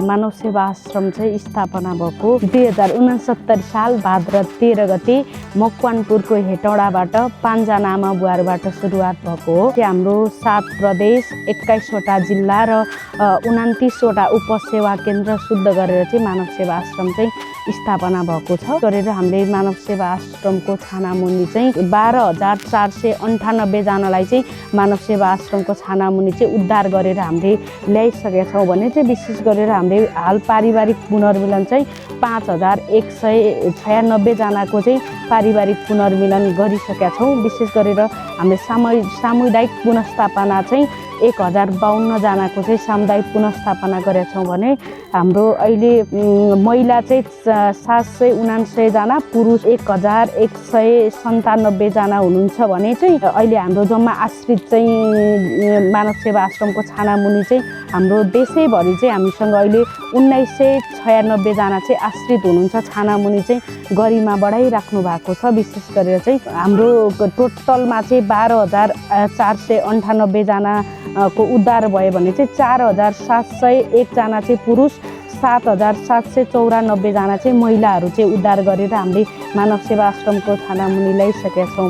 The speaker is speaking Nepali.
मानव सेवा आश्रम चाहिँ स्थापना भएको 2069 साल भाद्र 13 गते मकवानपुरको हेटौडाबाट पान्जानामा बुवारबाट सुरुवात भएको हो। हाम्रो 7 प्रदेश 21वटा जिल्ला र 29वटा उपसेवा केन्द्र शुद्ध गरेर चाहिँ मानव सेवा आश्रम चाहिँ स्थापना भएको छ। गरेर हामीले मानव सेवा आश्रमको छानामुनि चाहिँ 12,498 जनालाई चाहिँ मानव सेवा आश्रमको छानामुनि चाहिँ उद्धार गरेर हामीले ल्याइसकेका छौँ भने चाहिँ विशेष गरेर हामीले हाल पारिवारिक पुनर्मिलन चाहिँ 5,196 जनाको चाहिँ पारिवारिक पुनर्मिलन गरिसकेका छौँ। विशेष गरेर हामीले सामुदायिक पुनर्स्थापना चाहिँ 1052 जनाको चाहिँ सामुदायिक पुनर्स्थापना गरेका छौँ भने हाम्रो अहिले महिला चाहिँ 799 जना, पुरुष 1197 जना हुनुहुन्छ भने चाहिँ अहिले हाम्रो जम्मा आश्रित चाहिँ मानव सेवा आश्रमको छानामुनि चाहिँ हाम्रो देशैभरि चाहिँ हामीसँग अहिले 1996 जना चाहिँ आश्रित हुनुहुन्छ। छानामुनि चाहिँ गरिमा बढाइराख्नु भएको छ। विशेष गरेर चाहिँ हाम्रो टोटलमा चाहिँ 12,498 जनाको उद्धार भयो भने चाहिँ 4,701 जना चाहिँ पुरुष, 7,794 जना चाहिँ महिलाहरू चाहिँ उद्धार गरेर हामीले मानव सेवा आश्रमको छानामुनि ल्याइसकेका छौँ।